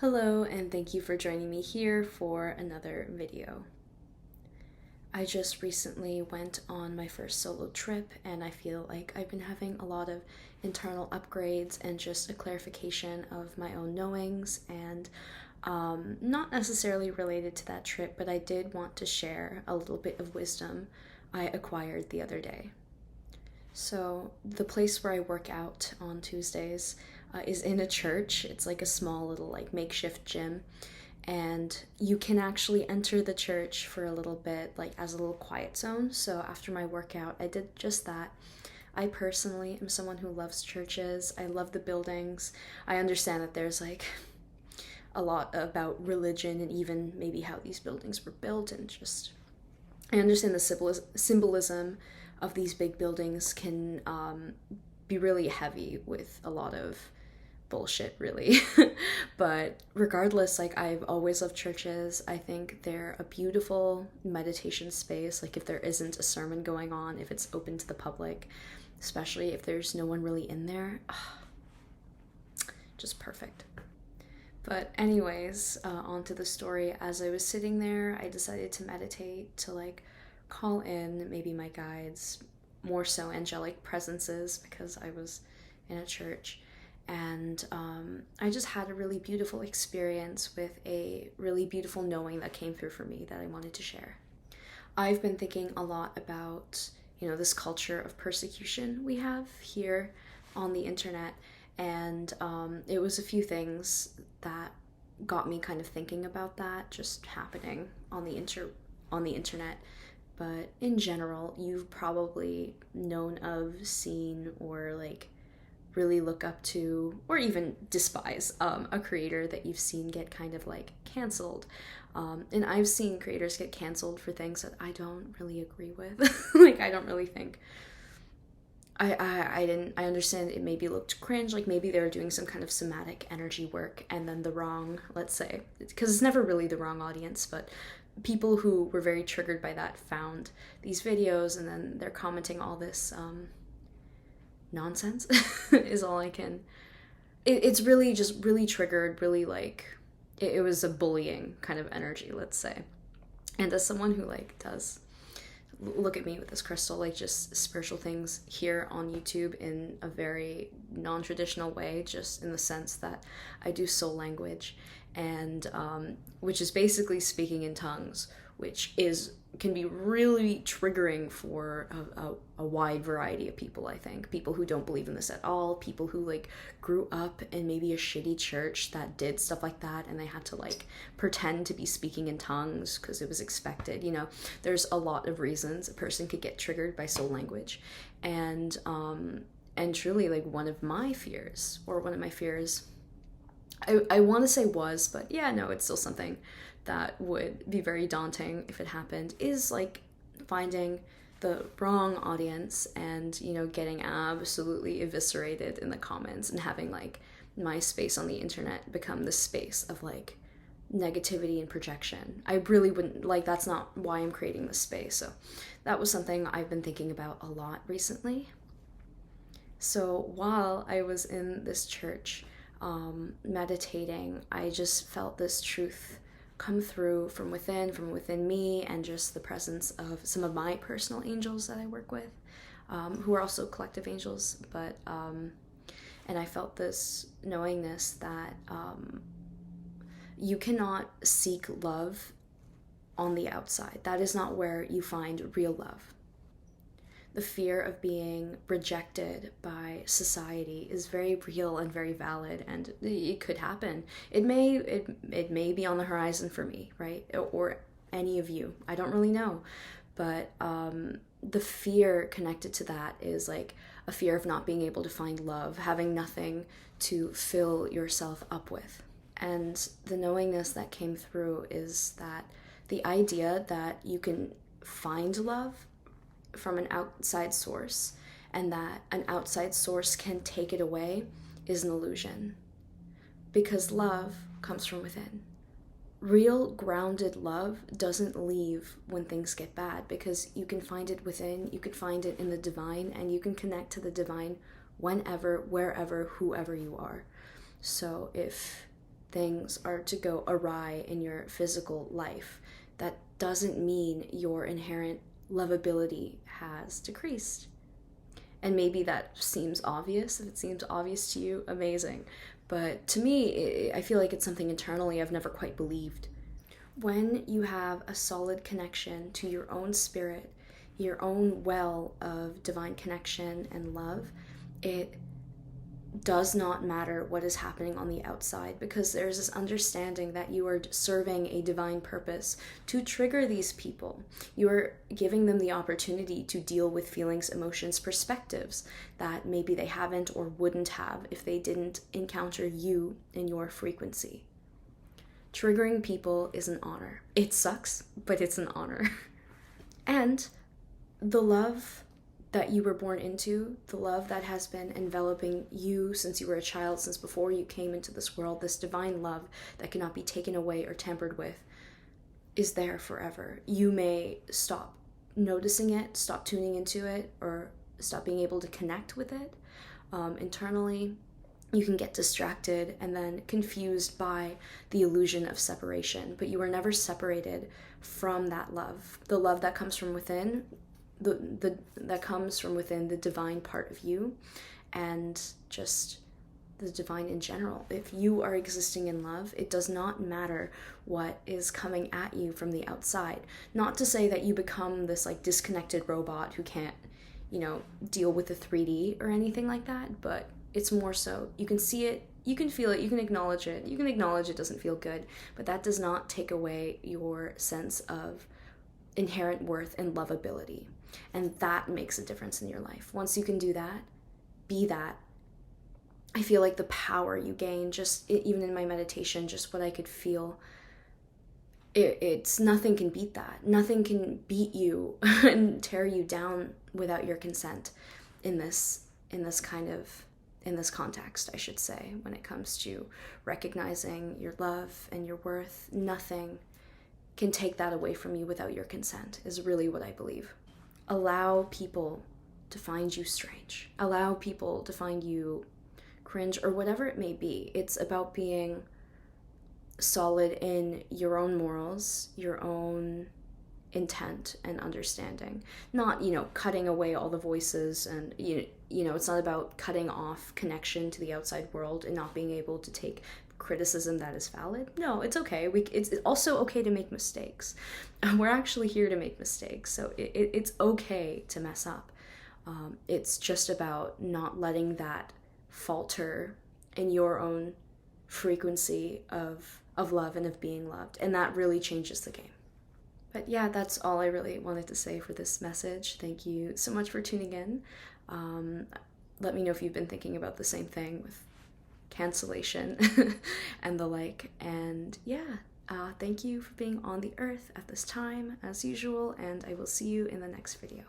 Hello, and thank you for joining me here for another video. I just recently went on my first solo trip, and I feel like I've been having a lot of internal upgrades and just a clarification of my own knowings, and not necessarily related to that trip, but I did want to share a little bit of wisdom I acquired the other day. So, the place where I work out on Tuesdays is in a church. It's like a small little like makeshift gym, and you can actually enter the church for a little bit like as a little quiet zone. So, after my workout, I did just that. I personally am someone who loves churches. I love the buildings. I understand that there's like a lot about religion and even maybe how these buildings were built, and just I understand the symbolism of these big buildings can be really heavy with a lot of bullshit, really. But regardless, like, I've always loved churches. I think they're a beautiful meditation space. Like, if there isn't a sermon going on, if it's open to the public, especially if there's no one really in there, just perfect. But anyways, on to the story. As I was sitting there, I decided to meditate, to like call in maybe my guides, more so angelic presences, because I was in a church. And I just had a really beautiful experience with a really beautiful knowing that came through for me that I wanted to share. I've been thinking a lot about, this culture of persecution we have here on the internet. And it was a few things that got me kind of thinking about that just happening on the internet. But in general, you've probably known of, seen, or like really look up to, or even despise a creator that you've seen get kind of like canceled. And I've seen creators get canceled for things that I don't really agree with. Like, I don't really think. I understand it maybe looked cringe, like maybe they were doing some kind of somatic energy work, and then the wrong, let's say, because it's never really the wrong audience, but people who were very triggered by that found these videos, and then they're commenting all this nonsense is all I can. It's really just really triggered, really like, it was a bullying kind of energy, let's say. And as someone who like does look at me with this crystal, like just spiritual things here on YouTube in a very non-traditional way, just in the sense that I do soul language, and which is basically speaking in tongues, which can be really triggering for a wide variety of people. I think people who don't believe in this at all, people who like grew up in maybe a shitty church that did stuff like that, and they had to like pretend to be speaking in tongues because it was expected. There's a lot of reasons a person could get triggered by soul language. And truly, like, one of my fears, I want to say was, but yeah, no, it's still something that would be very daunting if it happened, is like finding the wrong audience and, getting absolutely eviscerated in the comments, and having like my space on the internet become the space of like negativity and projection. I really wouldn't like, that's not why I'm creating this space. So that was something I've been thinking about a lot recently. So while I was in this church meditating, I just felt this truth come through from within me, and just the presence of some of my personal angels that I work with, who are also collective angels. But and I felt this knowingness that you cannot seek love on the outside. That is not where you find real love. The fear of being rejected by society is very real and very valid, and it could happen. It may be on the horizon for me, right? Or any of you. I don't really know. But the fear connected to that is like a fear of not being able to find love, having nothing to fill yourself up with. And the knowingness that came through is that the idea that you can find love from an outside source, and that an outside source can take it away, is an illusion. Because love comes from within. Real grounded love doesn't leave when things get bad, because you can find it within, you can find it in the divine, and you can connect to the divine whenever, wherever, whoever you are. So if things are to go awry in your physical life, that doesn't mean your inherent lovability has decreased. And maybe that seems obvious. If it seems obvious to you, amazing. But to me, I feel like it's something internally I've never quite believed. When you have a solid connection to your own spirit, your own well of divine connection and love, it does not matter what is happening on the outside, because there's this understanding that you are serving a divine purpose to trigger these people. You are giving them the opportunity to deal with feelings, emotions, perspectives that maybe they haven't or wouldn't have if they didn't encounter you in your frequency. Triggering people is an honor. It sucks, but it's an honor. And the love that you were born into, the love that has been enveloping you since you were a child, since before you came into this world, this divine love that cannot be taken away or tampered with, is there forever. You may stop noticing it, stop tuning into it, or stop being able to connect with it internally. You can get distracted and then confused by the illusion of separation, but you were never separated from that love. The love that comes from within, that comes from within the divine part of you, and just the divine in general. If you are existing in love, it does not matter what is coming at you from the outside. Not to say that you become this like disconnected robot who can't, deal with the 3D or anything like that, but it's more so you can see it, you can feel it, you can acknowledge it. You can acknowledge it doesn't feel good, but that does not take away your sense of inherent worth and lovability. And that makes a difference in your life. Once you can do that, be that, I feel like the power you gain, just even in my meditation, just what I could feel, it's nothing can beat that. Nothing can beat you and tear you down without your consent in this context, I should say, when it comes to recognizing your love and your worth. Nothing can take that away from you without your consent, is really what I believe. Allow people to find you strange. Allow people to find you cringe or whatever it may be. It's about being solid in your own morals, your own intent and understanding. Not, cutting away all the voices, and, it's not about cutting off connection to the outside world and not being able to take criticism that is valid. No, it's okay. It's also okay to make mistakes. We're actually here to make mistakes, so it's okay to mess up. It's just about not letting that falter in your own frequency of love and of being loved, and that really changes the game. But yeah, that's all I really wanted to say for this message. Thank you so much for tuning in. Let me know if you've been thinking about the same thing with cancellation and the like. And yeah, thank you for being on the earth at this time, as usual, and I will see you in the next video.